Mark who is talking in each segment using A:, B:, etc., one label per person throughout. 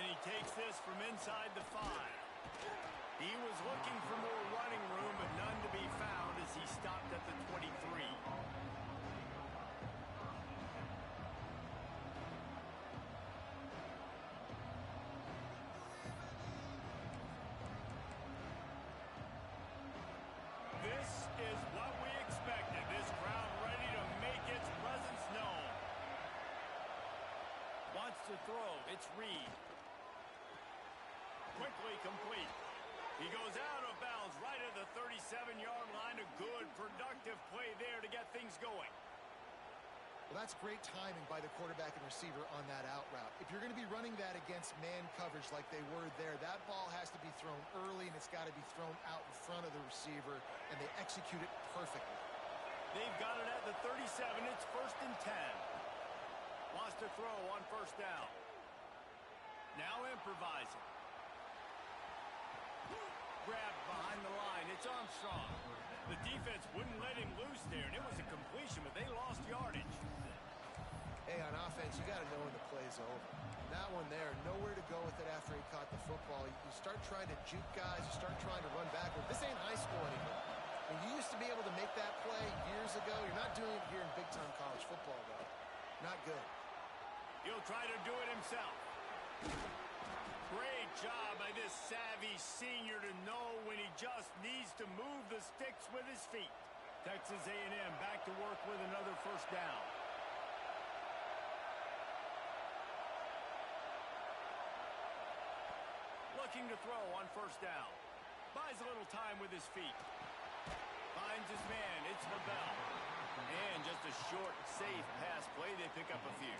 A: And he takes this from inside the 5. He was looking for more running room, but none to be found as he stopped at the 23. This is what we expected. This crowd ready to make its presence known. Wants to throw. It's Reed. Quickly complete. He goes out of bounds right at the 37-yard line. A good, productive play there to get things going.
B: Well, that's great timing by the quarterback and receiver on that out route. If you're going to be running that against man coverage like they were there, that ball has to be thrown early, and it's got to be thrown out in front of the receiver, and they execute it perfectly.
A: They've got it at the 37. It's 1st and 10. Wants to throw on 1st down. Now improvising. Grabbed behind the line. It's Armstrong. The defense wouldn't let him loose there, and it was a completion, but they lost yardage.
B: Hey, on offense, you got to know when the play's over. That one there, nowhere to go with it after he caught the football. You start trying to juke guys. You start trying to run backward. This ain't high school anymore. I mean, you used to be able to make that play years ago. You're not doing it here in big-time college football, though. Not good.
A: He'll try to do it himself. Great job by this savvy senior to know when he just needs to move the sticks with his feet. Texas A&M back to work with another 1st down. Looking to throw on 1st down. Buys a little time with his feet. Finds his man. It's LaBelle. And just a short, safe pass play. They pick up a few.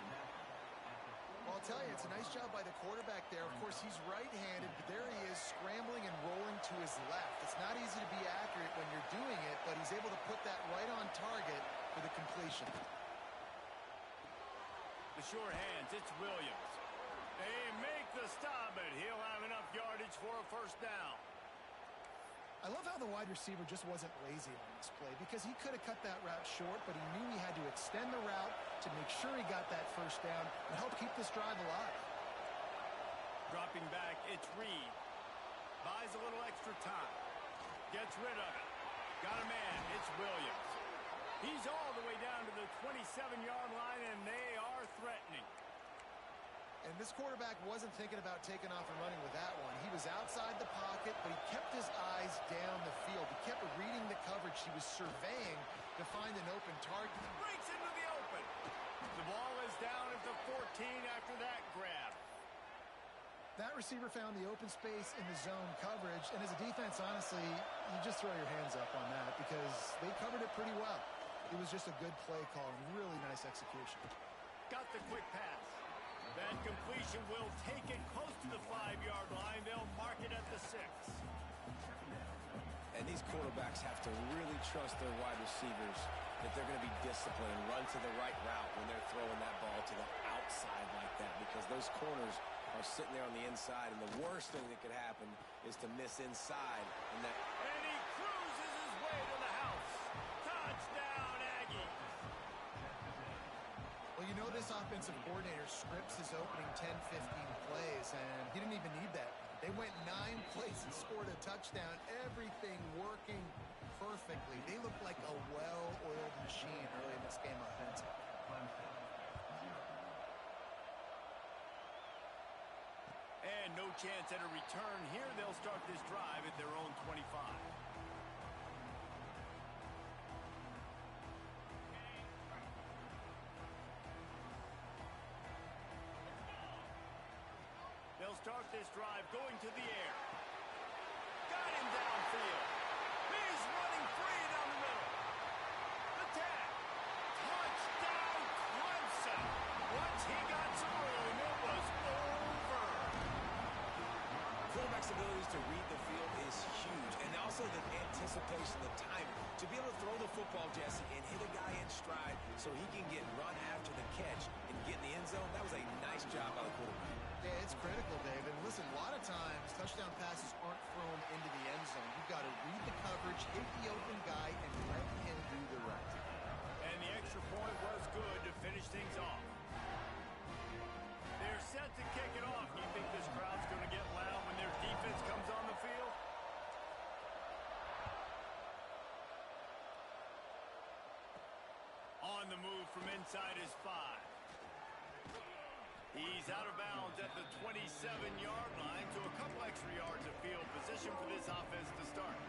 B: Well, I'll tell you, it's a nice job by the quarterback there. Of course, he's right-handed, but there he is scrambling and rolling to his left. It's not easy to be accurate when you're doing it, but he's able to put that right on target for the completion.
A: The short hands, it's Williams. They make the stop, but he'll have enough yardage for a 1st down.
B: I love how the wide receiver just wasn't lazy on this play because he could have cut that route short, but he knew he had to extend the route to make sure he got that 1st down and help keep this drive alive.
A: Dropping back, it's Reed. Buys a little extra time. Gets rid of it. Got a man, it's Williams. He's all the way down to the 27-yard line, and they are threatening.
B: And this quarterback wasn't thinking about taking off and running with that one. He was outside the pocket, but he kept his eyes down the field. He kept reading the coverage. He was surveying to find an open target.
A: Breaks into the open. The ball is down at the 14 after that grab.
B: That receiver found the open space in the zone coverage, and as a defense, honestly, you just throw your hands up on that because they covered it pretty well. It was just a good play call and really nice execution.
A: Got the quick pass. That completion will take it close to the 5-yard line. They'll mark it at the 6.
C: And these quarterbacks have to really trust their wide receivers that they're going to be disciplined and run to the right route when they're throwing that ball to the outside like that, because those corners are sitting there on the inside, and the worst thing that could happen is to miss inside. And
A: he cruises his way to the house. Touchdown, Aggie.
B: Well, you know this offensive coordinator scripts his opening 10, 15 plays, and he didn't even need that. They went 9 plays and scored a touchdown. Everything working perfectly. They look like a well-oiled machine early in this game offensively.
A: And no chance at a return here. They'll start this drive at their own 25. They'll start this drive going to the air. Got him downfield. He's running free down the middle. The tag. Touchdown, Clemson. Once he got some room, it was over.
C: Quarterback's abilities to read the field is huge, and also the anticipation, the timing. To be able to throw the football, Jesse, and hit a guy in stride so he can get run after the catch and get in the end zone, that was a nice job by the quarterback.
B: Yeah, it's critical, Dave. And listen, a lot of times touchdown passes aren't thrown into the end zone. You've got to read the coverage, hit the open guy, and let him do the rest.
A: And the extra point was good to finish things off. They're set to kick it off. Do you think this crowd's going to get loud when their defense comes on the field? On the move from inside his 5. He's out of bounds at the 27-yard line, so a couple extra yards of field position for this offense to start.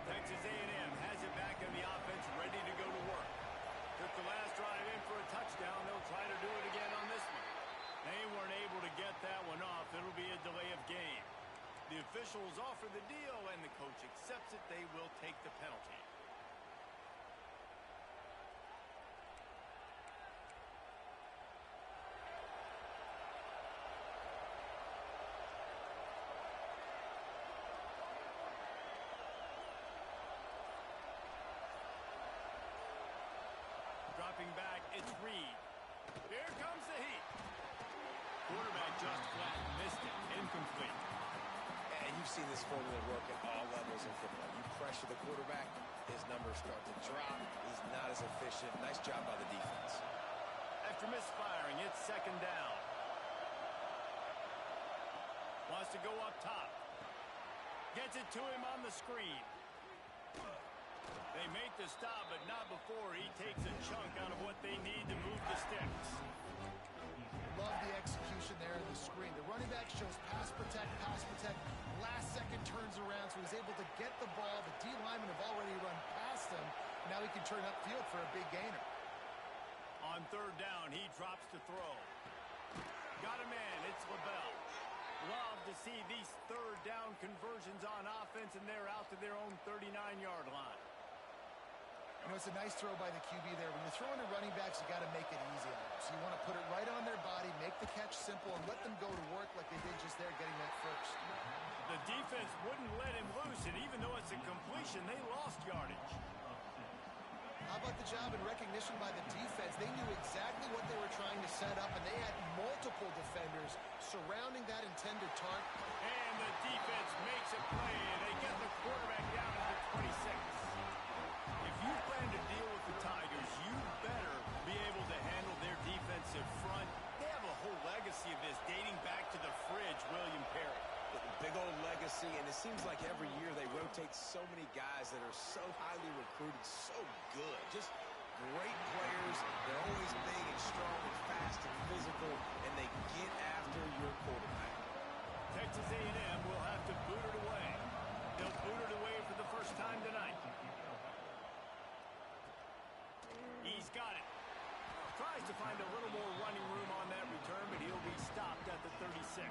A: Texas A&M has it back in the offense, ready to go to work. Took the last drive in for a touchdown. They'll try to do it again on this one. They weren't able to get that one off. It'll be a delay of game. The officials offer the deal, and the coach accepts it. They will take the penalty. Dropping back, it's Reed. Here comes the heat. Quarterback just flat missed it. Incomplete.
C: And you've seen this formula work at all levels of football. You pressure the quarterback, his numbers start to drop. He's not as efficient. Nice job by the defense.
A: After misfiring, it's second down. Wants to go up top. Gets it to him on the screen. They make the stop, but not before he takes a chunk out of what they need to move the sticks.
B: Love the execution there in the screen. The running back shows pass protect. Last second turns around, so he's able to get the ball. The D linemen have already run past him. Now he can turn upfield for a big gainer.
A: On third down, he drops to throw. Got a man, it's LaBelle. Love to see these third down conversions on offense, and they're out to their own 39-yard line.
B: You know, it's a nice throw by the QB there. When you're throwing to running backs, you got to make it easy on them. So you want to put it right on their body, make the catch simple, and let them go to work like they did just there getting that first.
A: The defense wouldn't let him loose, and even though it's a completion, they lost yardage.
B: How about the job and recognition by the defense? They knew exactly what they were trying to set up, and they had multiple defenders surrounding that intended target.
A: And the defense makes a play, and they get the quarterback down at the 26. If you plan to deal with the Tigers, you better be able to handle their defensive front. They have a whole legacy of this dating back to the fridge, William Perry.
C: Big old legacy, and it seems like every year they rotate so many guys that are so highly recruited, so good. Just great players. They're always big and strong and fast and physical, and they get after your quarterback.
A: Texas A&M will have to boot it away. They'll boot it away for the first time tonight. He's got it. Tries to find a little more running room on that return, but he'll be stopped at the 36.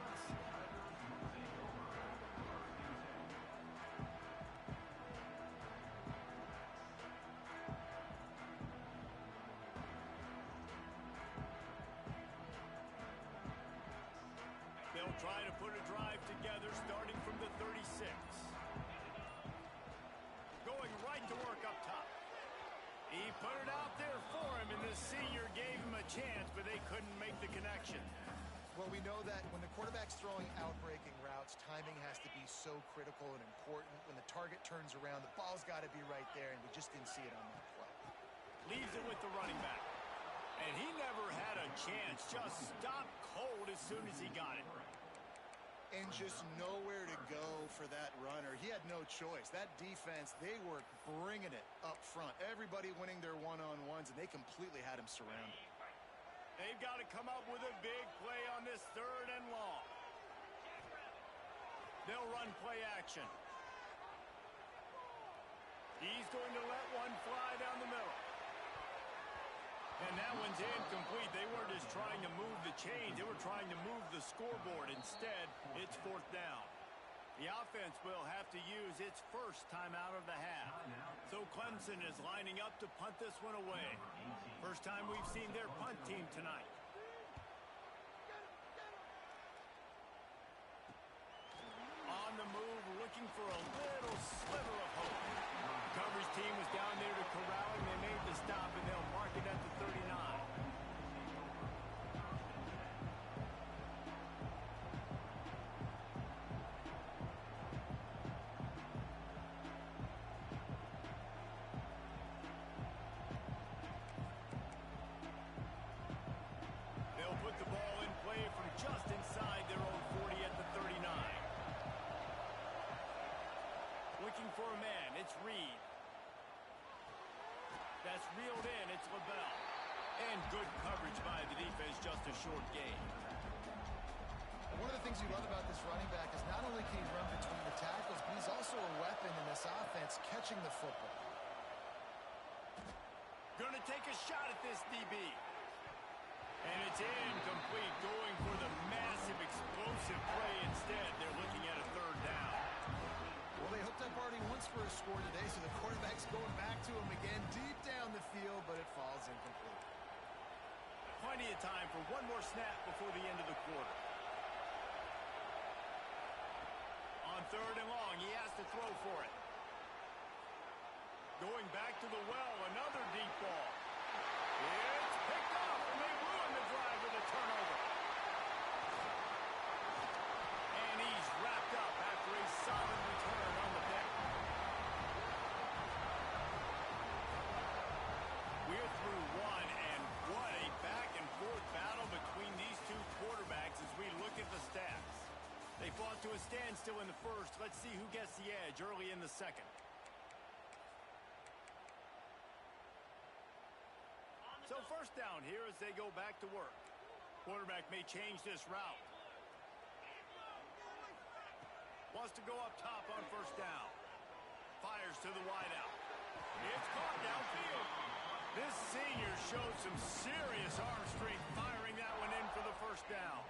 A: They'll try to put a drive together starting from the 36. Going right to work up top. He put it out there for him, and the senior gave him a chance, but they couldn't make the connection.
B: Well, we know that when the quarterback's throwing out-breaking routes, timing has to be so critical and important. When the target turns around, the ball's got to be right there, and we just didn't see it on that play.
A: Leaves it with the running back. And he never had a chance. Just stopped cold as soon as he got it.
B: And just nowhere to go for that runner. He had no choice. That defense, they were bringing it up front. Everybody winning their one-on-ones, and they completely had him surrounded.
A: They've got to come up with a big play on this third and long. They'll run play action. He's going to let one fly down the middle. And that one's incomplete. They weren't just trying to move the chains. They were trying to move the scoreboard. Instead, it's fourth down. The offense will have to use its first timeout of the half. So Clemson is lining up to punt this one away. First time we've seen their punt team tonight. On the move, looking for a little sliver of hope. Coverage team was down there to corral him. They made the stop, and they'll mark it at the 39. for a man. It's Reed. That's reeled in. It's LaBelle. And good coverage by the defense, just a short gain.
B: One of the things you love about this running back is not only can he run between the tackles, but he's also a weapon in this offense, catching the football.
A: Gonna take a shot at this DB. And it's incomplete, going for the massive explosive play instead. They're looking at a third down.
B: Well, they hooked up already once for a score today, so the quarterback's going back to him again deep down the field, but it falls incomplete.
A: Plenty of time for one more snap before the end of the quarter. On third and long, he has to throw for it. Going back to the well, another deep ball. It's picked off, and they ruin the drive with a turnover. And he's wrapped up after a solid return on the deck. We're through one, and what a back-and-forth battle between these two quarterbacks as we look at the stats. They fought to a standstill in the first. Let's see who gets the edge early in the second. So first down here as they go back to work. Quarterback may change this route. Wants to go up top on first down. Fires to the wideout. It's caught downfield. This senior showed some serious arm strength firing that one in for the first down.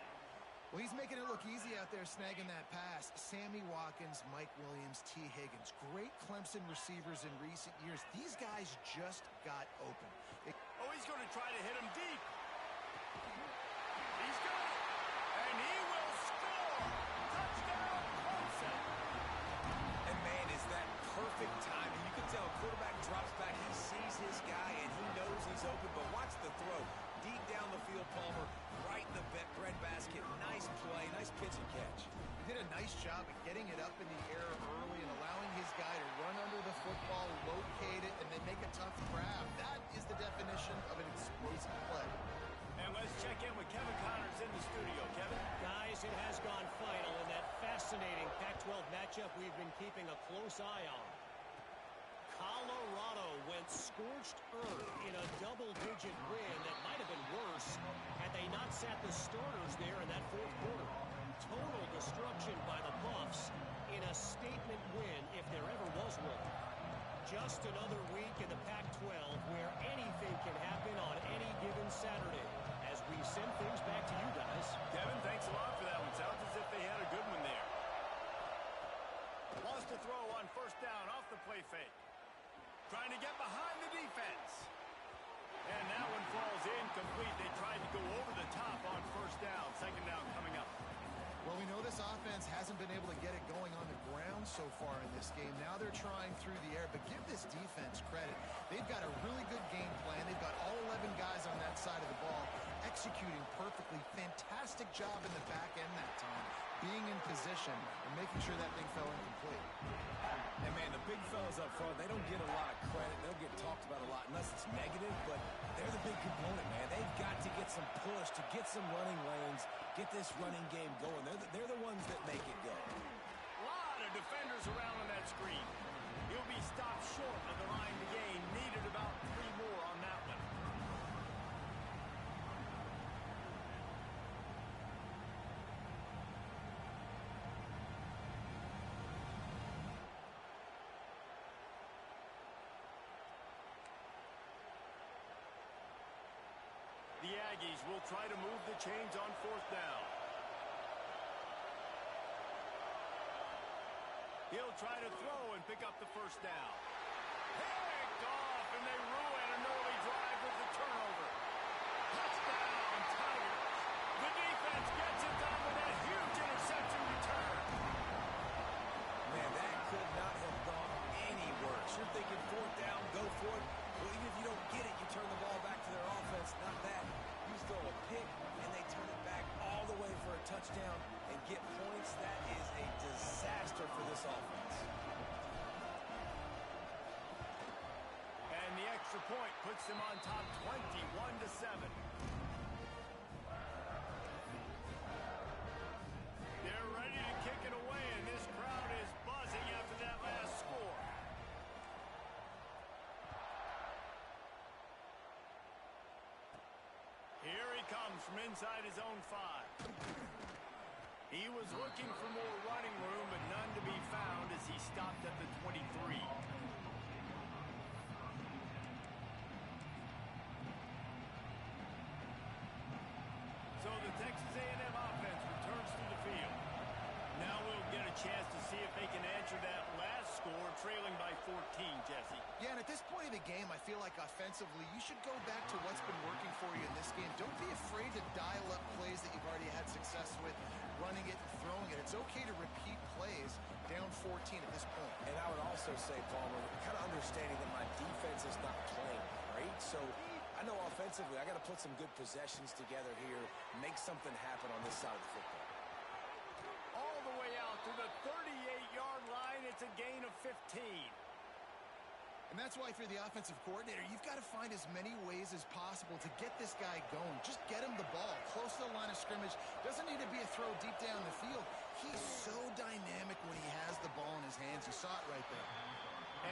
B: Well, he's making it look easy out there snagging that pass. Sammy Watkins, Mike Williams, T. Higgins. Great Clemson receivers in recent years. These guys just got open.
A: Oh, he's going to try to hit him deep. He's got it. And he will score. Touchdown, Clemson.
C: And, man, is that perfect timing. You can tell quarterback drops back. He sees his guy, and he knows he's open. But watch the throw. Deep down the field, Palmer, right in the breadbasket. Nice play, nice pitch and catch.
B: He did a nice job of getting it up in the air early and allowing his guy to run under the football, locate it, and then make a tough grab. That is the definition of an explosive play.
A: And let's check in with Kevin Connors in the studio. Kevin?
D: Guys, it has gone final in that fascinating Pac-12 matchup we've been keeping a close eye on. Colorado went scorched earth in a double-digit win that might have been worse had they not sat the starters there in that fourth quarter. Total destruction by the Buffs in a statement win if there ever was one. Just another week in the Pac-12 where anything can happen on any given Saturday. As we send things back to you guys.
A: Kevin, thanks a lot for that one. Sounds as if they had a good one there. Wants to throw on first down off the play fake. Trying to get behind the defense. And that one falls incomplete. They tried to go over the top on first down. Second down coming up.
B: Well, we know this offense hasn't been able to get it going on the ground so far in this game. Now they're trying through the air, but give this defense credit. They've got a really good game plan. They've got all 11 guys on that side of the ball executing perfectly. Fantastic job in the back end that time, being in position and making sure that thing fell incomplete.
C: And, man, the big fellas up front, they don't get a lot of credit. They'll get talked about a lot unless it's negative, but they're the big component, man. They've got to get some push, to get some running lanes, get this running game going. They're the ones that make it go.
A: A lot of defenders around on that screen. He'll be stopped short of the line to gain. Needed about 3 more on that one. The Aggies will try to move the chains on fourth down. He'll try to throw and pick up the first down. Picked off, and they ruin an early drive with the turnover. Touchdown, Tigers. The defense gets it done with that huge interception return.
C: Man, that could not have gone any worse. You're thinking fourth down, go for it. Well, even if you don't get it, you turn the ball back to their offense. Not that. You throw a pick, and they turn it back all the way for a touchdown and get points. That is a disaster for this offense.
A: And the extra point puts them on top 21-7. They're ready to kick it away, and this crowd is buzzing after that last score. he comes from inside his own 5. He was looking for more running room, but none to be found as he stopped at the 23. So the Texas A&M offense returns to the field. Now we'll get a chance to see if they can answer that last score, trailing by 14, Jesse.
B: Yeah, and at this point in the game, I feel like offensively, you should go back to what's been working for you in this game. Don't be afraid to dial up plays that you've already had success with, running it and throwing it. It's okay to repeat plays down 14 at this point.
C: And I would also say, Palmer, kind of understanding that my defense is not playing great, so I know offensively I got to put some good possessions together here, make something happen on this side of the football.
A: All the way out to the 38-yard line, it's a gain of 15.
B: And that's why if you're the offensive coordinator, you've got to find as many ways as possible to get this guy going. Just get him the ball close to the line of scrimmage. Doesn't need to be a throw deep down the field. He's so dynamic when he has the ball in his hands. You saw it right there.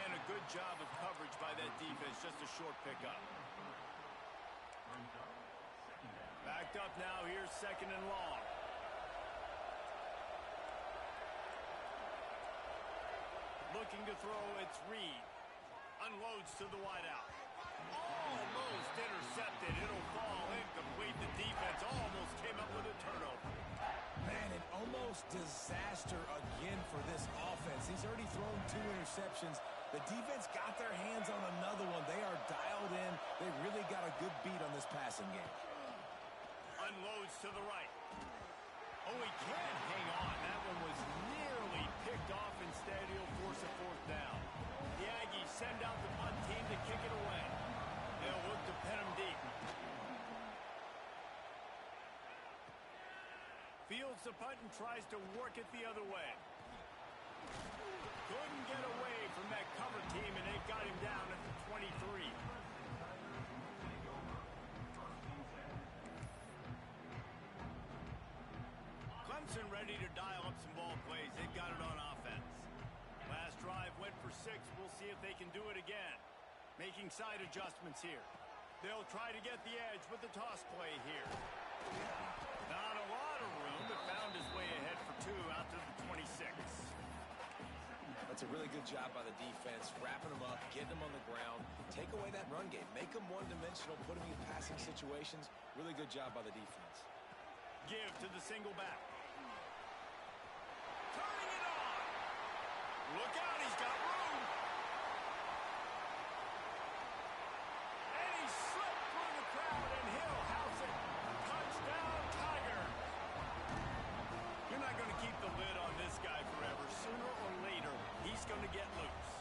A: And a good job of coverage by that defense. Just a short pickup. Backed up now. Here's 2nd and long. Looking to throw, it's Reed. Unloads to the wideout. Almost intercepted. It'll fall incomplete. The defense almost came up with a turnover.
C: Man, an almost disaster again for this offense. He's already thrown 2 interceptions. The defense got their hands on another one. They are dialed in. They really got a good beat on this passing game.
A: Unloads to the right. Oh, he can't hang on. That one was nearly picked off. Instead, he'll force a 4th down. The Aggies send out the punt team to kick it away. They'll look to pin him deep. Fields the punt and tries to work it the other way. Couldn't get away from that cover team, and they got him down at the 23. Clemson ready to dial up some ball plays. They've got it on offense. Last drive went for 6. We'll see if they can do it again. Making side adjustments here. They'll try to get the edge with the toss play here. Not a lot of room, but found his way ahead for 2 out to the 26.
C: That's a really good job by the defense, wrapping them up, getting them on the ground, take away that run game, make them one-dimensional, put them in passing situations. Really good job by the defense.
A: Give to the single back. Turning it on. Look out, he's got room. And he slipped through the crowd, and he'll house it. Touchdown, Tiger. You're not going to keep the lid on this guy forever. Sooner or later, he's going to get loose.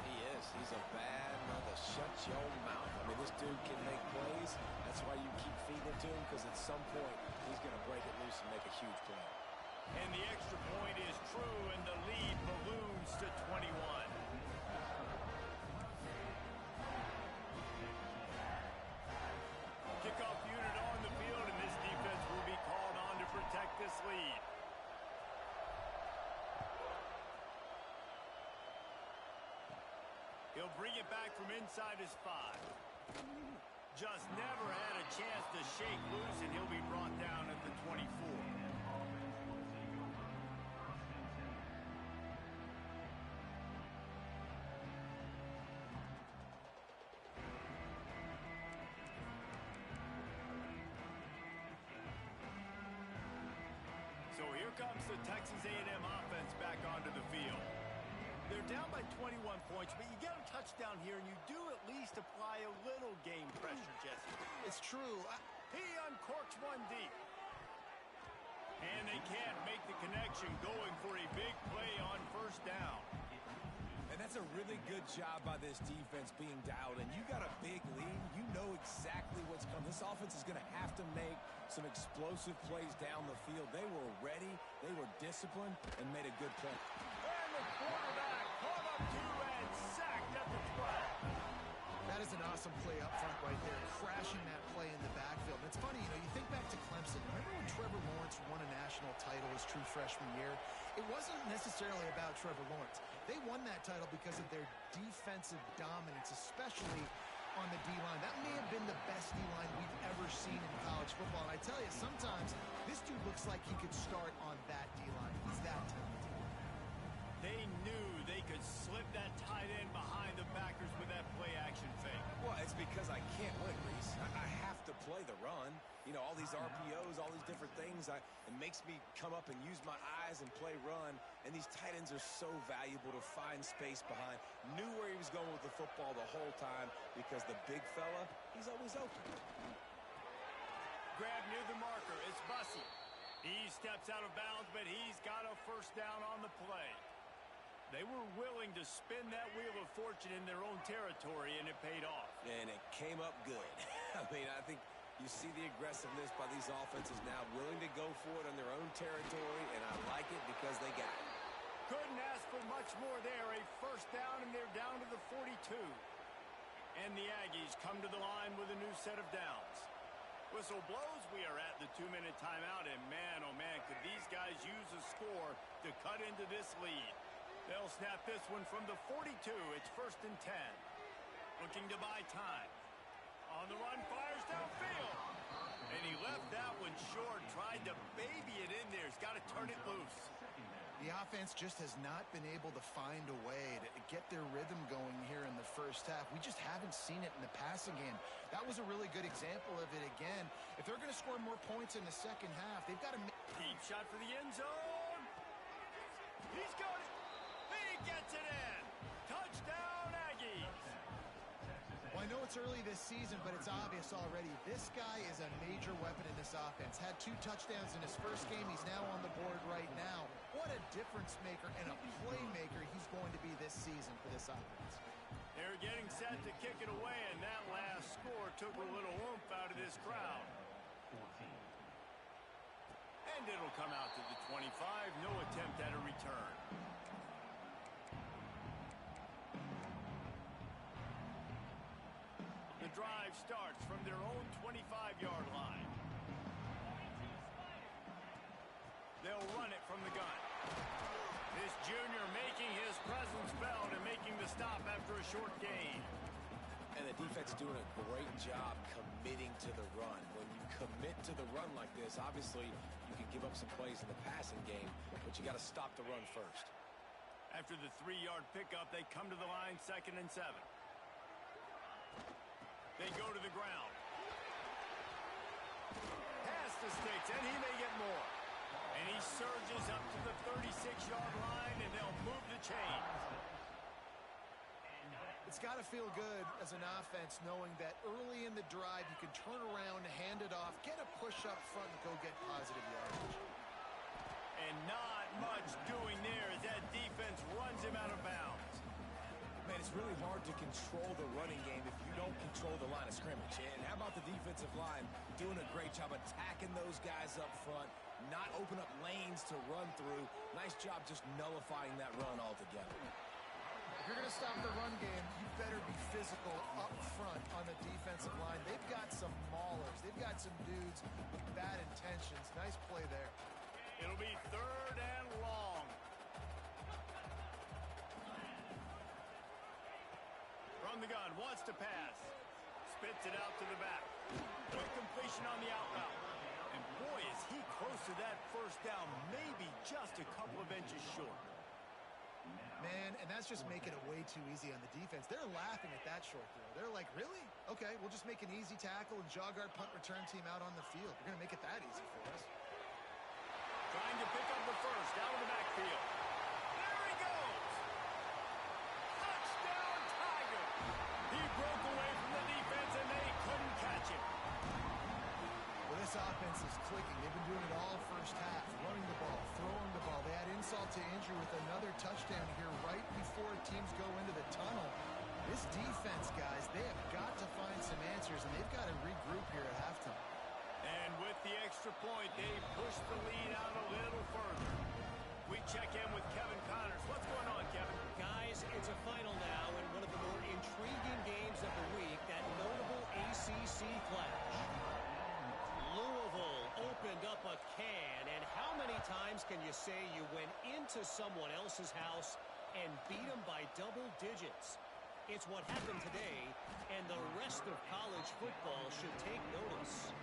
C: He is. He's a bad mother. Shut your mouth. I mean, this dude can make plays. That's why you keep feeding it to him, because at some point, he's going to break it loose and make a huge play.
A: And the extra point is true, and the lead balloons to 21. Kickoff unit on the field, and this defense will be called on to protect this lead. He'll bring it back from inside his 5. Just never had a chance to shake loose, and he'll be brought down at the 24. So here comes the Texas A&M offense back onto the field. They're down by 21 points, but you get a touchdown here, and you do at least apply a little game pressure, Jesse.
B: It's true.
A: He uncorks one deep. And they can't make the connection, going for a big play on 1st down.
C: And that's a really good job by this defense being dialed in. You got a big lead. You know exactly what's coming. This offense is going to have to make some explosive plays down the field. They were ready, they were disciplined, and made a good play.
A: And the quarterback caught up to and sacked at the 12.
B: That is an awesome play up front right there, crashing that play in the backfield. And it's funny, you know, you think back to Clemson. Remember when Trevor Lawrence won a national title his true freshman year? It wasn't necessarily about Trevor Lawrence. They won that title because of their defensive dominance, especially on the D-line. That may have been the best D-line we've ever ever seen in college football. And I tell you, sometimes this dude looks like he could start on that D-line. He's that talented.
A: They knew they could slip that tight end behind the backers with that play-action fake.
C: Well, it's because I can't win, Reese. I have to play the run. You know, all these RPOs, all these different things. It makes me come up and use my eyes and play run. And these tight ends are so valuable to find space behind. Knew where he was going with the football the whole time because the big fella, he's always open.
A: Grab near the marker. It's Bussey. He steps out of bounds, but he's got a first down on the play. They were willing to spin that wheel of fortune in their own territory, and it paid off.
C: And it came up good. I mean, I think you see the aggressiveness by these offenses now, willing to go for it on their own territory, and I like it because they got it.
A: Couldn't ask for much more there. A first down, and they're down to the 42. And the Aggies come to the line with a new set of downs. Whistle blows. We are at the 2-minute timeout, and man, oh man, could these guys use a score to cut into this lead. They'll snap this one from the 42. It's 1st and 10. Looking to buy time. On the run, fires downfield. And he left that one short. Tried to baby it in there. He's got to turn it loose.
B: The offense just has not been able to find a way to get their rhythm going here in the first half. We just haven't seen it in the passing game. That was a really good example of it again. If they're going to score more points in the second half, they've got to...
A: Deep shot for the end zone. He's got it. He gets it in. Touchdown, Aggies.
B: Well, I know it's early this season, but it's obvious already. This guy is a major weapon in this offense. Had 2 touchdowns in his first game. He's now on the board right now. What a difference maker and a playmaker he's going to be this season for this offense.
A: They're getting set to kick it away, and that last score took a little oomph out of this crowd. And it'll come out to the 25. No attempt at a return. The drive starts from their own 25-yard line. They'll run it from the gun. This junior making his presence felt and making the stop after a short gain.
C: And the defense doing a great job committing to the run. When you commit to the run like this, obviously you can give up some plays in the passing game, but you got to stop the run first.
A: After the 3-yard pickup, they come to the line 2nd and 7. They go to the ground. Pass to Sticks, and he may get more. And he surges up to the 36-yard line, and they'll move the chains.
B: It's got to feel good as an offense knowing that early in the drive you can turn around, hand it off, get a push up front, and go get positive yardage.
A: And not much doing there as that defense runs him out of bounds.
C: Man, it's really hard to control the running game if you don't control the line of scrimmage. And how about the defensive line doing a great job attacking those guys up front, not open up lanes to run through. Nice job just nullifying that run altogether.
B: If you're going to stop the run game, you better be physical up front on the defensive line. They've got some maulers. They've got some dudes with bad intentions. Nice play there.
A: It'll be 3rd and long. From the gun, wants to pass. Spits it out to the back. Quick completion on the out route. And boy, is he close to that first down, maybe just a couple of inches short.
B: Man, and that's just making it way too easy on the defense. They're laughing at that short throw. They're like, really? Okay, we'll just make an easy tackle and jog our punt return team out on the field. We're going to make it that easy for us.
A: Trying to pick up the first, out of the backfield. There he goes! Touchdown, Tiger! He broke away from the defense, and they couldn't catch him.
B: Well, this offense is clicking. They've been doing it all first half, running the ball, throwing the ball. They had insult to injury with another touchdown here right before teams go into the tunnel. This defense, guys, they have got to find some answers, and they've got to regroup here at halftime.
A: And with the extra point, they push the lead out a little further. We check in with Kevin Connors. What's going on, Kevin?
D: Guys, it's a final now in one of the more intriguing games of the week, that notable ACC clash. Louisville opened up a can, and how many times can you say you went into someone else's house and beat them by double digits? It's what happened today, and the rest of college football should take notice.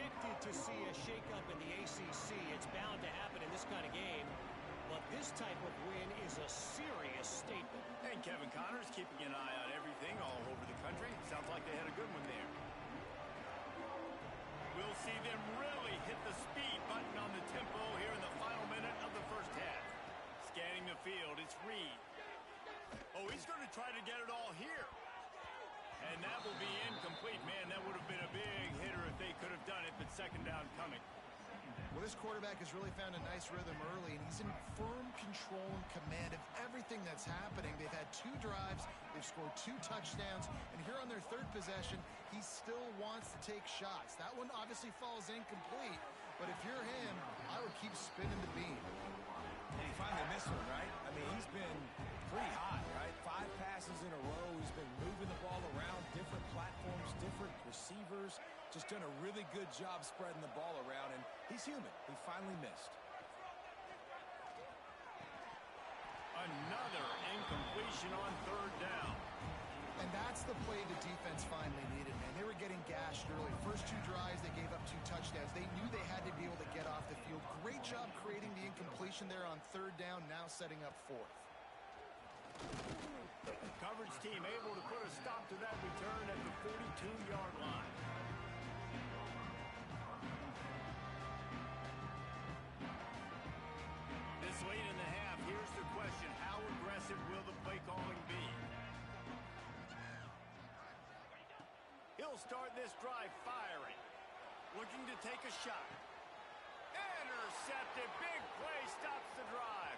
D: expected to see a shakeup in the ACC. It's bound to happen in this kind of game. But this type of win is a serious statement.
A: And Kevin Connors keeping an eye on everything all over the country. Sounds like they had a good one there. We'll see them really hit the speed button on the tempo here in the final minute of the first half. Scanning the field, it's Reed. Oh, he's going to try to get it all here. And that will be incomplete. Man, that would have been a big hitter if they could have done it, but second down coming.
B: Well, this quarterback has really found a nice rhythm early, and he's in firm control and command of everything that's happening. They've had 2 drives, they've scored 2 touchdowns, and here on their 3rd possession, he still wants to take shots. That one obviously falls incomplete, but if you're him, I would keep spinning the beam.
C: And he finally missed one, right? I mean, he's been pretty hot, right? 5 passes in a row. He's been moving the ball around, different platforms, different receivers. Just done a really good job spreading the ball around, and he's human. He finally missed.
A: Another incompletion on 3rd down.
B: And that's the play the defense finally needed, man. They were getting gashed early. First 2 drives, they gave up 2 touchdowns. They knew they had to be able to get off the field. Great job creating the incompletion there on 3rd down, now setting up 4th.
A: Coverage team able to put a stop to that return at the 42-yard line. This late in the half, here's the question. How aggressive will the play calling be? He'll start this drive firing. Looking to take a shot. Intercepted. Big play stops the drive.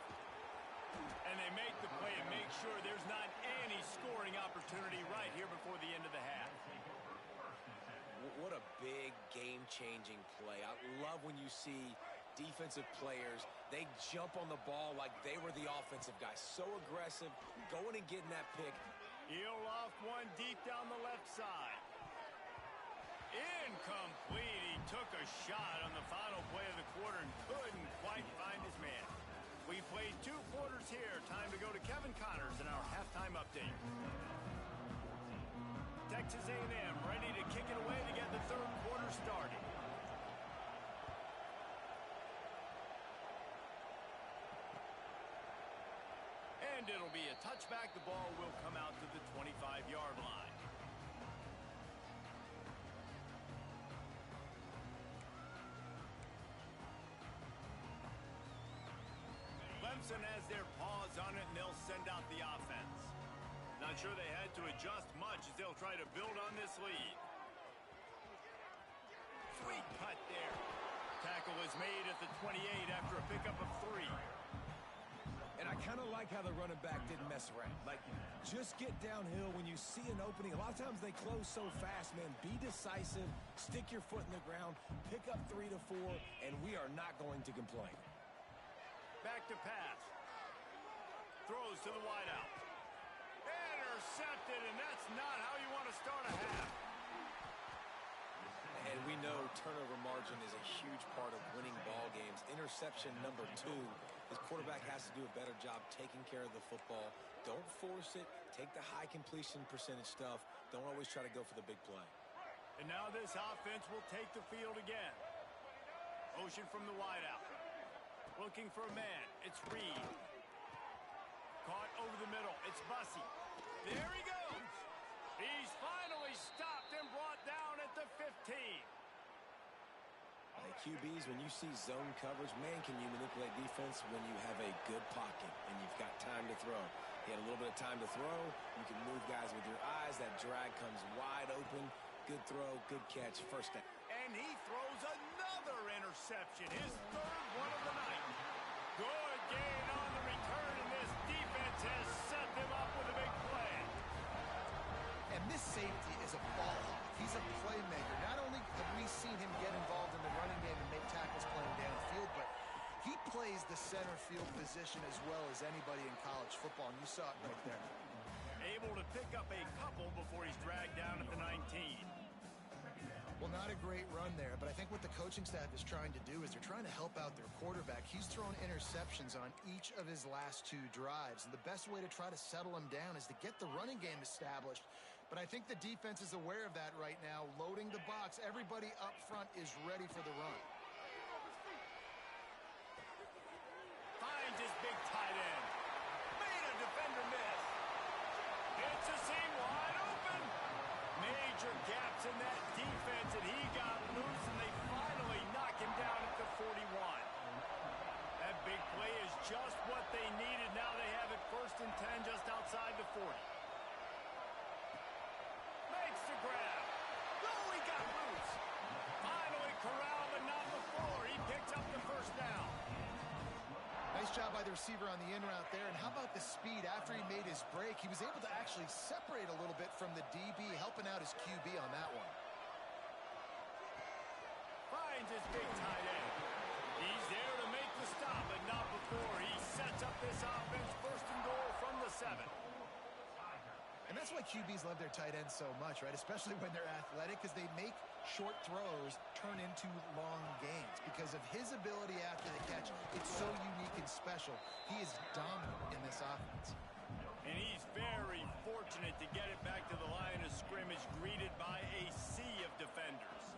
A: And they make the play and make sure there's not any scoring opportunity right here before the end of the half.
C: What a big game-changing play. I love when you see defensive players, they jump on the ball like they were the offensive guys. So aggressive, going and getting that pick.
A: He'll loft one deep down the left side. Incomplete. He took a shot on the final play of the quarter and couldn't quite find his man. We played 2 quarters here. Time to go to Kevin Connors in our halftime update. Texas A&M ready to kick it away to get the 3rd quarter started. And it'll be a touchback. The ball will come out to the 25-yard line. Clemson has their paws on it, and they'll send out the offense. Not sure they had to adjust much as they'll try to build on this lead. Sweet cut there. Tackle is made at the 28 after a pickup of 3.
C: And I kind of like how the running back didn't mess around. Like, just get downhill when you see an opening. A lot of times they close so fast, man. Be decisive, stick your foot in the ground, pick up 3 to 4, and we are not going to complain.
A: Back to pass. Throws to the wideout. Intercepted, and that's not how you want to start a half.
C: And we know turnover margin is a huge part of winning ball games. Interception number 2. His quarterback has to do a better job taking care of the football. Don't force it. Take the high completion percentage stuff. Don't always try to go for the big play.
A: And now this offense will take the field again. Motion from the wideout. Looking for a man. It's Reed. Caught over the middle. It's Bussey. There he goes. He's finally stopped and brought down at the 15.
C: QBs, when you see zone coverage, man, can you manipulate defense when you have a good pocket and you've got time to throw. He had a little bit of time to throw. You can move guys with your eyes. That drag comes wide open. Good throw, good catch, first down.
A: And he throws another interception, his 3rd one of the night. Good gain on the return, and this defense has set them up with a big play.
B: And this safety is a ball hawk. He's a playmaker. Not only have we seen him get involved in the running game and make tackles playing downfield, but he plays the center field position as well as anybody in college football, and you saw it right there.
A: Able to pick up a couple before he's dragged down at the 19.
B: Well, not a great run there, but I think what the coaching staff is trying to do is they're trying to help out their quarterback. He's thrown interceptions on each of his last 2 drives, and the best way to try to settle him down is to get the running game established. But I think the defense is aware of that right now, loading the box. Everybody up front is ready for the run.
A: Finds his big tight end. Made a defender miss. It's a seam wide open. Major gaps in that defense, and he got loose, and they finally knock him down at the 41. That big play is just what they needed. Now they have it 1st and 10 just outside the 40. Makes the grab. Oh, he got loose. Finally corralled, but not before. He picks up the 1st down.
B: Nice job by the receiver on the in route there. And how about the speed after he made his break? He was able to actually separate a little bit from the DB, helping out his QB on that one.
A: Finds his big tight end. He's there to make the stop, but not before. He sets up this offense 1st and goal from the 7.
B: And that's why QBs love their tight ends so much, right? Especially when they're athletic, because they make short throws turn into long gains. Because of his ability after the catch, it's so unique and special. He is dominant in this offense.
A: And he's very fortunate to get it back to the line of scrimmage, greeted by a sea of defenders.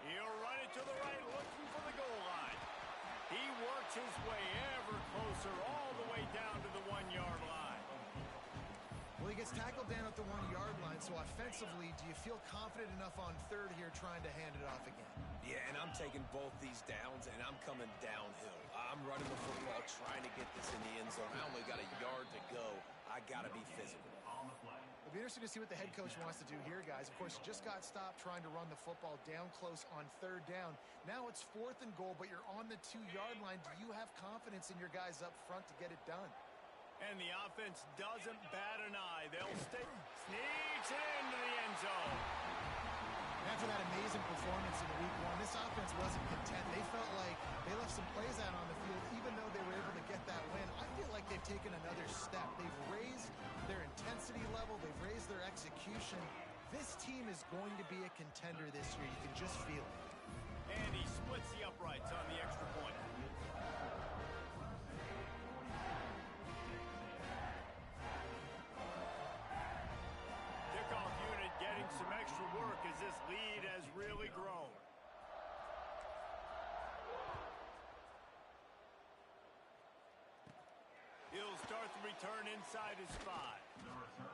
A: He'll run it to the right, looking for the goal line. He works his way ever closer, all the way down to the 1-yard line.
B: Well, he gets tackled down at the 1-yard line, so offensively, do you feel confident enough on 3rd here trying to hand it off again?
C: Yeah, and I'm taking both these downs, and I'm coming downhill. I'm running the football, trying to get this in the end zone. I only got a yard to go. I got to be physical.
B: It'll be interesting to see what the head coach wants to do here, guys. Of course, you just got stopped trying to run the football down close on 3rd down. Now it's 4th and goal, but you're on the 2-yard line. Do you have confidence in your guys up front to get it done?
A: And the offense doesn't bat an eye. They'll stay. Sneaks it into the end zone.
B: After that amazing performance in week 1, this offense wasn't content. They felt like they left some plays out on the field, even though they were able to get that win. I feel like they've taken another step. They've raised their intensity level. They've raised their execution. This team is going to be a contender this year. You can just feel it.
A: And he splits the uprights on the extra point. Kickoff unit getting some extra work as this lead has really grown. He'll start the return inside his 5.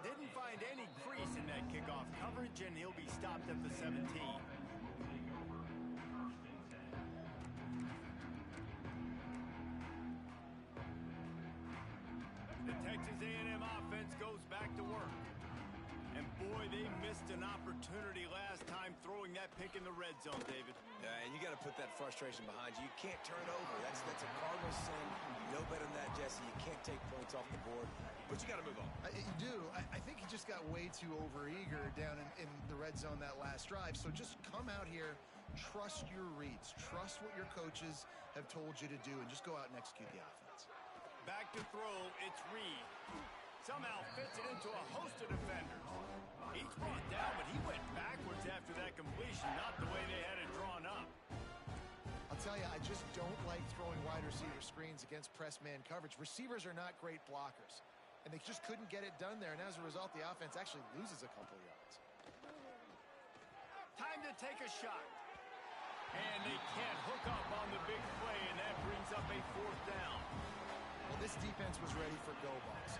A: Didn't find any crease in that kickoff coverage, and he'll be stopped at the 17. The Texas A&M offense goes back to work. And boy, they missed an opportunity last time throwing that pick in the red zone, David.
C: Yeah, and you got to put that frustration behind you. You can't turn over. That's a cardinal sin. You know better than that, Jesse. You can't take points off the board, but you got to move on.
B: You do. I think he just got way too overeager down in the red zone that last drive. So just come out here, trust your reads, trust what your coaches have told you to do, and just go out and execute the offense.
A: Back to throw, it's Reed. Somehow fits it into a host of defenders. He's brought down, but he went backwards after that completion, not the way they had it drawn up.
B: I'll tell you, I just don't like throwing wide receiver screens against press man coverage. Receivers are not great blockers, and they just couldn't get it done there, and as a result, the offense actually loses a couple yards.
A: Time to take a shot. And they can't hook up on the big play, and that brings up a 4th down.
B: Well, this defense was ready for go balls.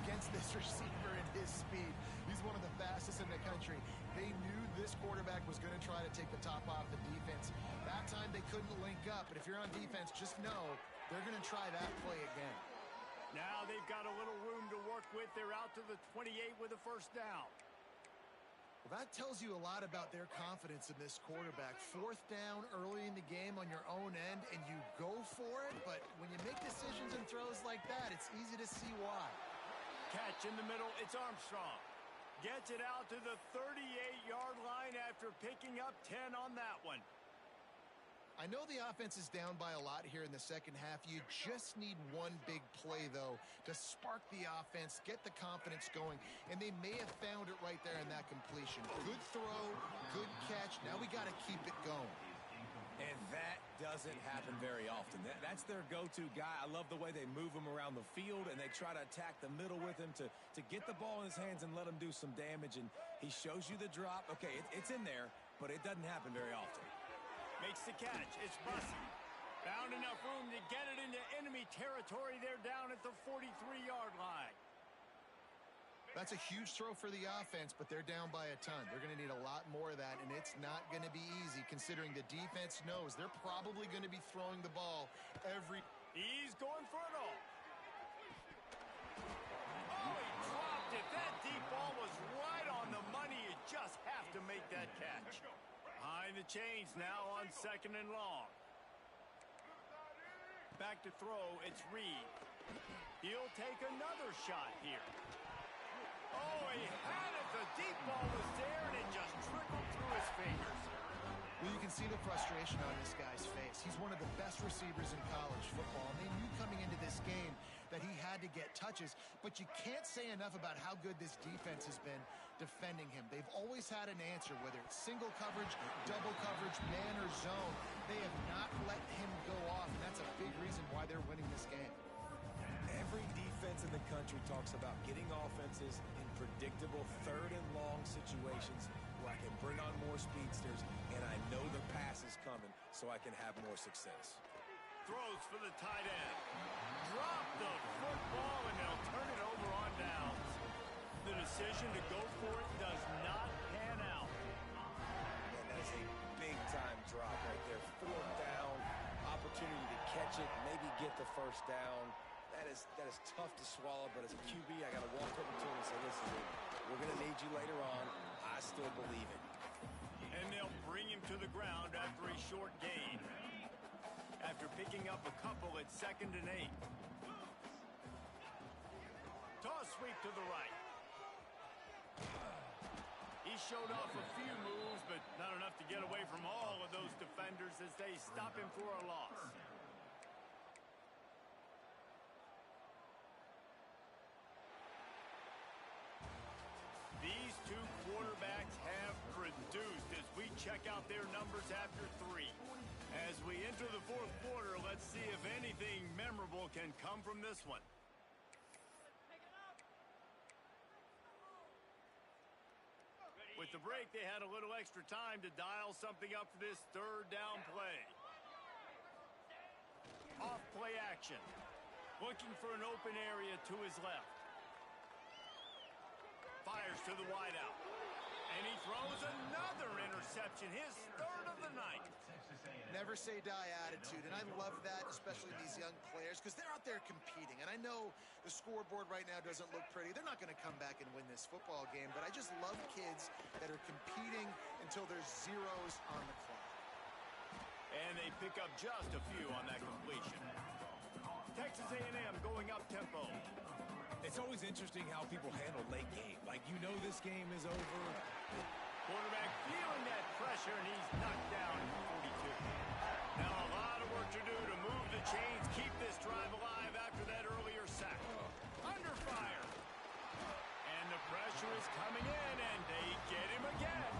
B: Against this receiver and his speed, he's one of the fastest in the country. They knew this quarterback was going to try to take the top off the defense. That time they couldn't link up, but if you're on defense, just know they're going to try that play again.
A: Now they've got a little room to work with. They're out to the 28 with a 1st down.
B: Well, that tells you a lot about their confidence in this quarterback. 4th down early in the game on your own end, and you go for it, but when you make decisions and throws like that, it's easy to see why.
A: Catch in the middle, it's Armstrong. Gets it out to the 38-yard line after picking up 10 on that one.
B: I know the offense is down by a lot here in the second half. You just need one big play, though, to spark the offense, get the confidence going, and they may have found it right there in that completion. Good throw, good catch. Now we got to keep it going.
C: And that doesn't happen very often. That's their go-to guy. I love the way they move him around the field, and they try to attack the middle with him to get the ball in his hands and let him do some damage. And he shows you the drop. Okay, it's in there, but it doesn't happen very often.
A: Makes the catch. It's Bussey. Found enough room to get it into enemy territory. They're down at the 43-yard line.
B: That's a huge throw for the offense, but they're down by a ton. They're going to need a lot more of that, and it's not going to be easy considering the defense knows they're probably going to be throwing the ball every...
A: He's going for it all. Oh, he dropped it. That deep ball was right on the money. You just have to make that catch. Behind the chains now on 2nd and long. Back to throw, it's Reed. He'll take another shot here. Oh, he had it. The deep ball was there, and it just trickled through his fingers.
B: Well, you can see the frustration on this guy's face. He's one of the best receivers in college football, and they knew coming into this game that he had to get touches, but you can't say enough about how good this defense has been defending him. They've always had an answer, whether it's single coverage, double coverage, man or zone. They have not let him go off, and that's a big reason why they're winning this game.
C: Every defense in the country talks about getting offenses in predictable 3rd and long situations where I can bring on more speedsters and I know the pass is coming so I can have more success.
A: Throws for the tight end. Drop the football and they'll turn it over on downs. The decision to go for it does not pan out.
C: And that is a big-time drop right there. 4th down, opportunity to catch it, maybe get the 1st down. That is tough to swallow, but as a QB, I got to walk over to him and say, listen, we're going to need you later on. I still believe it.
A: And they'll bring him to the ground after a short gain. After picking up a couple at 2nd and 8. Toss sweep to the right. He showed off a few moves, but not enough to get away from all of those defenders as they stop him for a loss. These two quarterbacks have produced as we check out their numbers after 3. As we enter the 4th quarter, let's see if anything memorable can come from this one. With the break, they had a little extra time to dial something up for this 3rd down play. Off play action. Looking for an open area to his left. Fires to the wideout. And he throws another interception, his 3rd of the night.
B: Never say die attitude, and I love that, especially these young players, because they're out there competing. And I know the scoreboard right now doesn't look pretty. They're not going to come back and win this football game, but I just love kids that are competing until there's zeros on the clock.
A: And they pick up just a few on that completion. Texas A&M going up tempo.
C: It's always interesting how people handle late game. Like, you know this game is over.
A: Quarterback feeling that pressure, and he's knocked down at 42. Now a lot of work to do to move the chains, keep this drive alive after that earlier sack. Under fire. And the pressure is coming in, and they get him again.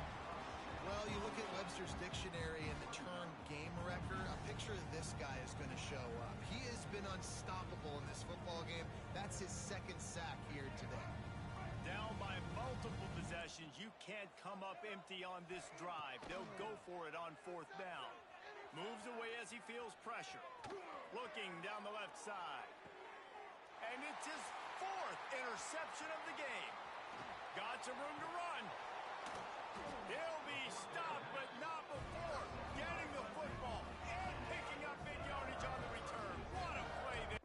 B: Well, you look at Webster's dictionary and the term game wrecker, a picture of this guy is going to show up. He has been unstoppable in this football game. That's his 2nd sack here today.
A: Down by multiple possessions, you can't come up empty on this drive. They'll go for it on 4th down. Moves away as he feels pressure. Looking down the left side. And it's his 4th interception of the game. Got some room to run. He'll be stopped, but not before getting the football and picking up big yardage on the return. What a play there.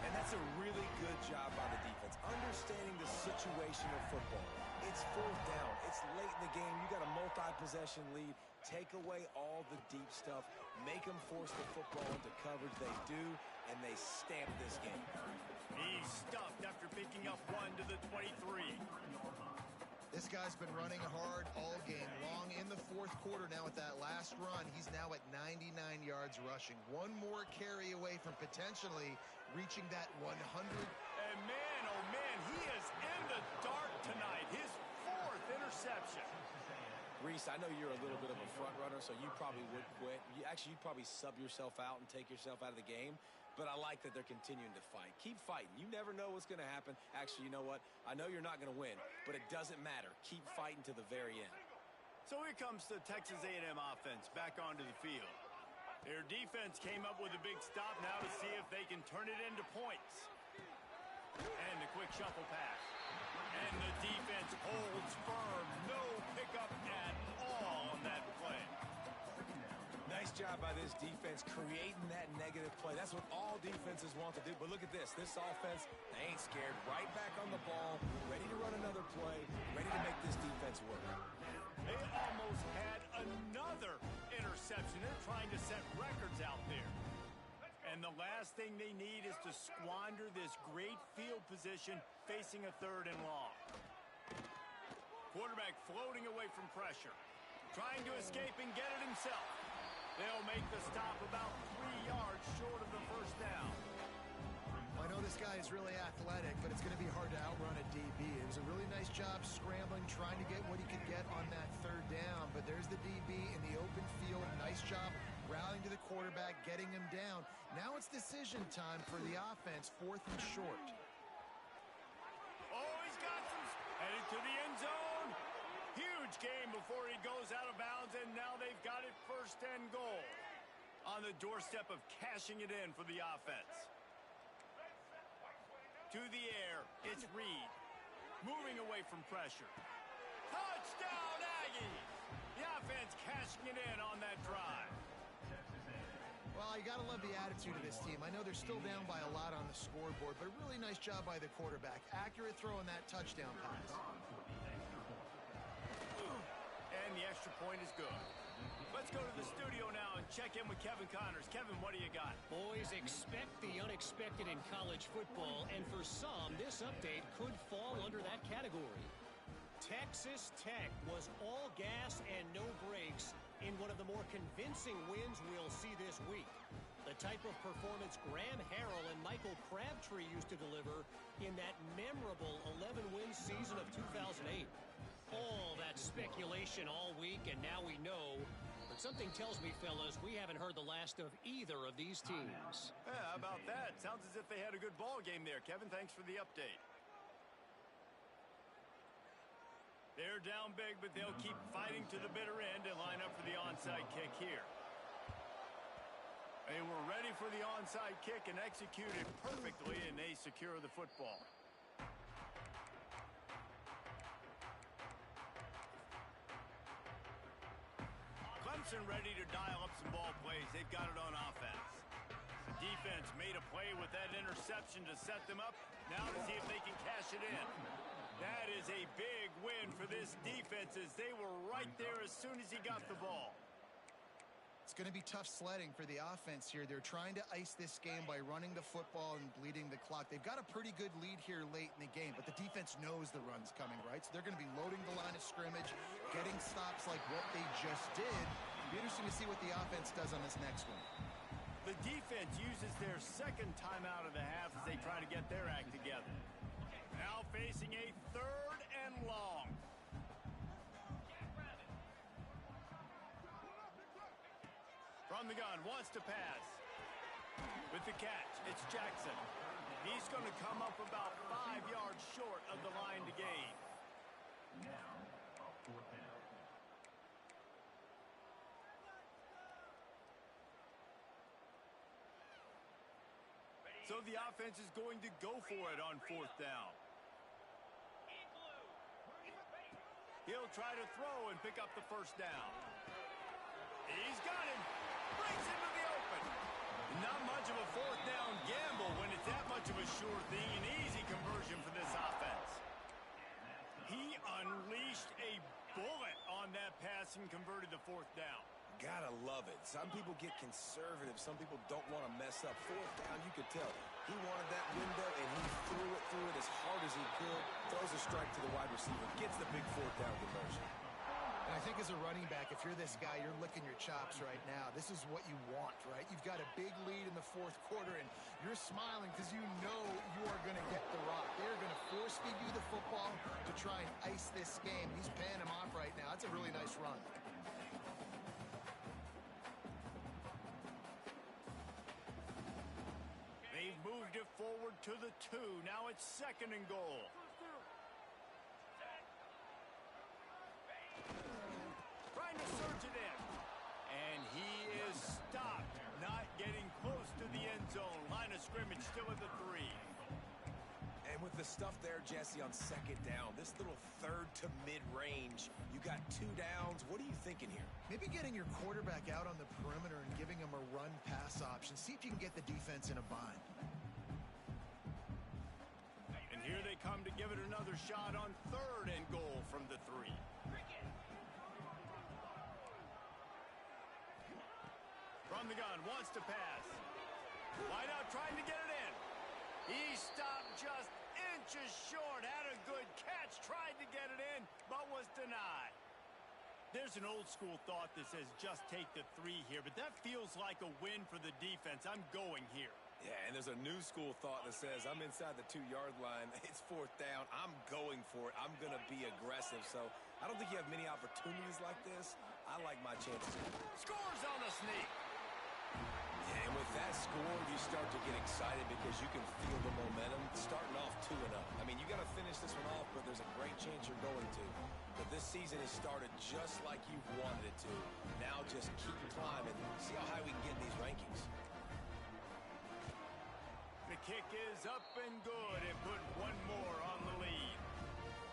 C: And that's a really good job by the defense, understanding the situation of football. It's 4th down. It's late in the game. You got a multi-possession lead. Take away all the deep stuff. Make them force the football into coverage. They do, and they stamped this game.
A: He's stuffed after picking up one to the 23.
B: This guy's been running hard all game long in the fourth quarter. Now with that last run, he's now at 99 yards rushing. One more carry away from potentially reaching that 100.
A: And man, oh man, he is in the dark tonight. His fourth interception.
C: Reese, I know you're a little bit of a front runner, so you probably would quit. You'd probably sub yourself out and take yourself out of the game. But I like that they're continuing to fight. Keep fighting. You never know what's going to happen. Actually, you know what? I know you're not going to win, but it doesn't matter. Keep fighting to the very end.
A: So here comes the Texas A&M offense back onto the field. Their defense came up with a big stop now to see if they can turn it into points. And the quick shuffle pass. And the defense holds firm. No pickup at all on that play.
C: Nice job by this defense creating that negative play. That's what all defenses want to do. But look at this. This offense, they ain't scared. Right back on the ball, ready to run another play, ready to make this defense work.
A: They almost had another interception. They're trying to set records out there. And the last thing they need is to squander this great field position facing a 3rd and long. Quarterback floating away from pressure. Trying to escape and get it himself. They'll make the stop about 3 yards short of the first down.
B: I know this guy is really athletic, but it's going to be hard to outrun a DB. It was a really nice job scrambling, trying to get what he could get on that 3rd down. But there's the DB in the open field. Nice job rallying to the quarterback, getting him down. Now it's decision time for the offense, 4th and short.
A: Oh, he's got some. Headed to the end zone. Huge game before he goes out of bounds, and now they've got it 1st and goal. On the doorstep of cashing it in for the offense. To the air, it's Reed. Moving away from pressure. Touchdown, Aggies! The offense cashing it in on that drive.
B: Well, you got to love the attitude of this team. I know they're still down by a lot on the scoreboard, but a really nice job by the quarterback. Accurate throw on that touchdown pass.
A: And the extra point is good. Let's go to the studio now and check in with Kevin Connors. Kevin, what do you got?
D: Boys, expect the unexpected in college football, and for some, this update could fall under that category. Texas Tech was all gas and no brakes in one of the more convincing wins we'll see this week. The type of performance Graham Harrell and Michael Crabtree used to deliver in that memorable 11-win season of 2008. All that speculation all week, and now we know. But something tells me, fellas, we haven't heard the last of either of these teams.
A: Yeah, how about that? Sounds as if they had a good ball game there. Kevin, thanks for the update. They're down big, but they'll keep fighting to the bitter end and line up for the onside kick here. They were ready for the onside kick and executed perfectly, and they secure the football. Clemson ready to dial up some ball plays. They've got it on offense. The defense made a play with that interception to set them up. Now to see if they can cash it in. That is a big win for this defense as they were right there as soon as he got the ball.
B: It's going to be tough sledding for the offense here. They're trying to ice this game by running the football and bleeding the clock. They've got a pretty good lead here late in the game, but the defense knows the run's coming, right? So they're going to be loading the line of scrimmage, getting stops like what they just did. It'll be interesting to see what the offense does on this next one.
A: The defense uses their second timeout of the half as they try to get their act together. Now facing a 3rd and long. From the gun, wants to pass. With the catch, it's Jackson. He's going to come up about 5 yards short of the line to gain. So the offense is going to go for it on 4th down. He'll try to throw and pick up the first down. He's got him. Brings him to the open. Not much of a 4th down gamble when it's that much of a sure thing. An easy conversion for this offense. He unleashed a bullet on that pass and converted the 4th down.
C: Gotta love it. Some people get conservative. Some people don't want to mess up. Fourth down, you could tell. He wanted that window, and he threw it as hard as he could. Throws a strike to the wide receiver. Gets the big fourth down conversion.
B: And I think as a running back, if you're this guy, you're licking your chops right now. This is what you want, right? You've got a big lead in the fourth quarter, and you're smiling because you know you are going to get the rock. They're going to force feed you the football to try and ice this game. He's paying him off right now. That's a really nice run.
A: They've moved it forward to the 2. Now it's 2nd and goal. Trying to surge it in. And he is stopped. Not getting close to the end zone. Line of scrimmage still at the 3.
C: And with the stuff there, Jesse, on 2nd down, this little third to mid-range, you got 2 downs. What are you thinking here?
B: Maybe getting your quarterback out on the perimeter and giving him a run-pass option. See if you can get the defense in a bind.
A: And here they come to give it another shot on 3rd and goal from the 3. From the gun, wants to pass. Wide out, trying to get it in. He stopped just inches short. Had a good catch, tried to get it in, but was denied. There's an old school thought that says just take the 3 here, but that feels like a win for the defense. I'm going here.
C: Yeah, and there's a new school thought that says I'm inside the 2-yard line. It's 4th down. I'm going for it. I'm going to be aggressive. So I don't think you have many opportunities like this. I like my chances.
A: Scores on the sneak.
C: Yeah, and with that score, you start to get excited because you can feel the momentum starting off 2-0. I mean, you got to finish this one off, but there's a great chance you're going to. But this season has started just like you've wanted it to. Now just keep climbing. See how high we can get in these rankings.
A: The kick is up and good and put one more on the lead.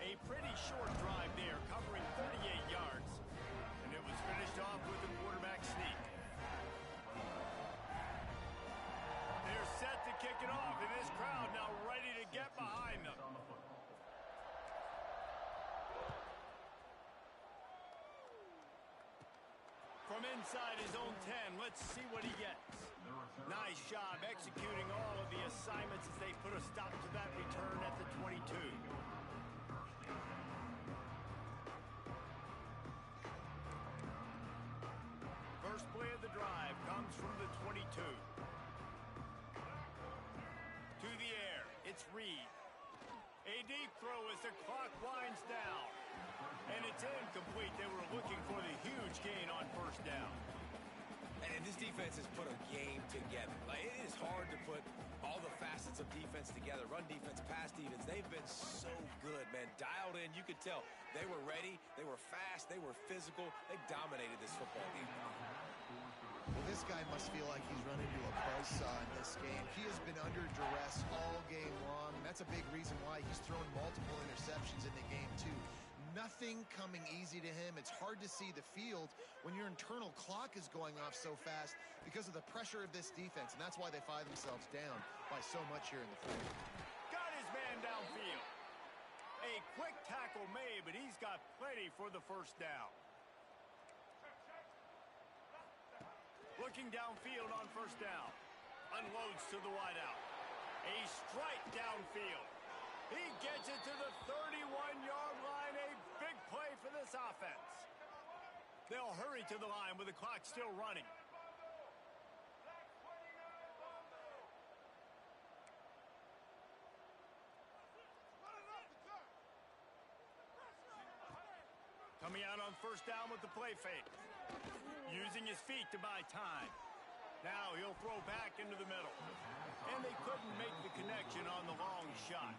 A: A pretty short drive there, covering 38 yards. And it was finished off with a quarterback sneak. They're set to kick it off, and this crowd now ready to get behind them. From inside his own 10, let's see what he gets. Nice job executing all of the assignments as they put a stop to that return at the 22. First play of the drive comes from the 22. To the air, it's Reed. A deep throw as the clock winds down. And it's incomplete. They were looking for the huge gain on 1st down.
C: And this defense has put a game together. Like, it is hard to put all the facets of defense together. Run defense, pass defense. They've been so good, man. Dialed in. You could tell they were ready. They were fast. They were physical. They dominated this football game.
B: Well, this guy must feel like he's run into a buzzsaw in this game. He has been under duress all game long, and that's a big reason why he's thrown multiple interceptions in the game, too. Nothing coming easy to him. It's hard to see the field when your internal clock is going off so fast because of the pressure of this defense, and that's why they find themselves down by so much here in the fourth.
A: Got his man downfield. A quick tackle made, but he's got plenty for the 1st down. Looking downfield on 1st down. Unloads to the wideout. A strike downfield. He gets it to the 31-yard line. A big play for this offense. They'll hurry to the line with the clock still running. Coming out on 1st down with the play fake. Using his feet to buy time. Now he'll throw back into the middle. And they couldn't make the connection on the long shot.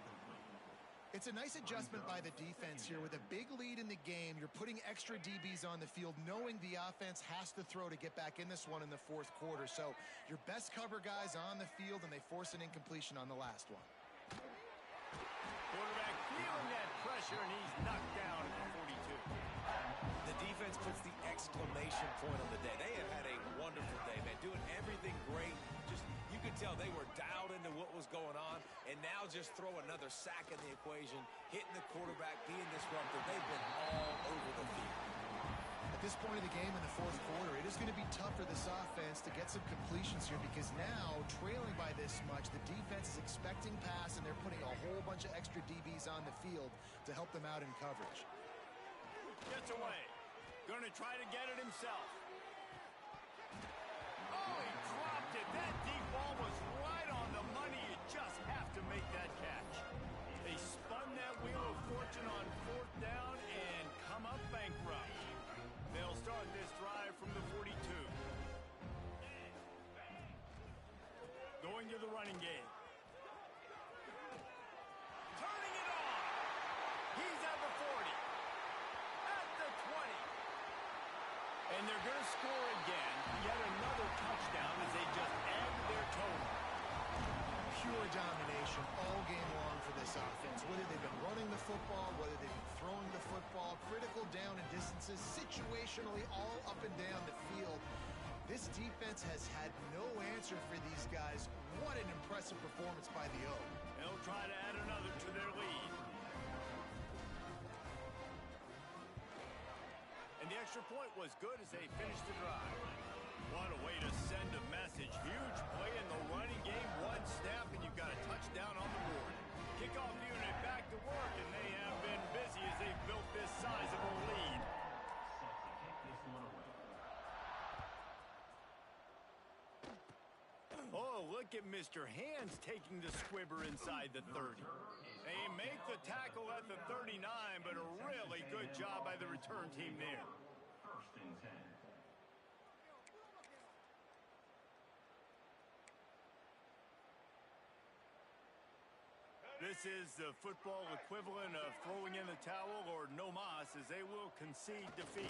B: It's a nice adjustment by the defense here. With a big lead in the game, you're putting extra DBs on the field, knowing the offense has to throw to get back in this one in the 4th quarter. So your best cover guys on the field, and they force an incompletion on the last one.
A: Quarterback feeling that pressure, and he's knocked down at the 42.
C: The defense puts the exclamation point on the day. They have had a wonderful day, man. Doing everything great. Just, you could tell they were dialed into what was going on. And now just throw another sack in the equation, hitting the quarterback, being disruptive. They've been all over the field.
B: At this point of the game in the fourth quarter, it is going to be tough for this offense to get some completions here because now, trailing by this much, the defense is expecting pass, and they're putting a whole bunch of extra DBs on the field to help them out in coverage.
A: Gets away. Going to try to get it himself. Oh, he dropped it. That deep ball was right on the money. You just have to make that catch. They spun that wheel of fortune on fourth down and come up bankrupt. They'll start this drive from the 42. Going to the running game. Turning it on. He's at the 40. At the 20. And they're going to score again. Yet another touchdown as they just add to their total.
B: Pure domination all game long for this offense. Whether they've been running the football, whether they've been throwing the football, critical down and distances, situationally all up and down the field. This defense has had no answer for these guys. What an impressive performance by the O.
A: They'll try to add another to their lead. And the extra point was good as they finished the drive. What a way to send a message. Huge play in the running game. One snap and you've got a touchdown on the board. Kickoff unit back to work, and they have been busy as they've built this sizable lead. Oh, look at Mr. Hands taking the squibber inside the 30. They make the tackle at the 39, but a really good job by the return team there.
E: First and 10.
A: This is the football equivalent of throwing in the towel or no mas, as they will concede defeat.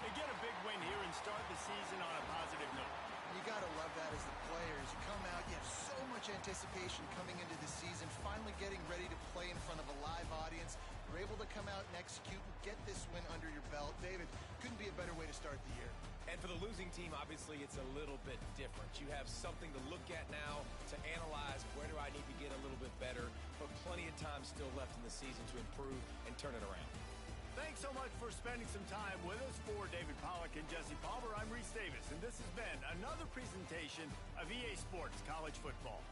A: They get a big win here and start the season on a positive note.
B: You got to love that as the players. You come out, you have so much anticipation coming into the season, finally getting ready to play in front of a live audience. You're able to come out and execute and get this win under your belt. David, couldn't be a better way to start the year.
C: And for the losing team, obviously, it's a little bit different. You have something to look at now, to analyze where do I need to get a little bit better, but plenty of time still left in the season to improve and turn it around.
A: Thanks so much for spending some time with us. For David Pollack and Jesse Palmer, I'm Reese Davis, and this has been another presentation of EA Sports College Football.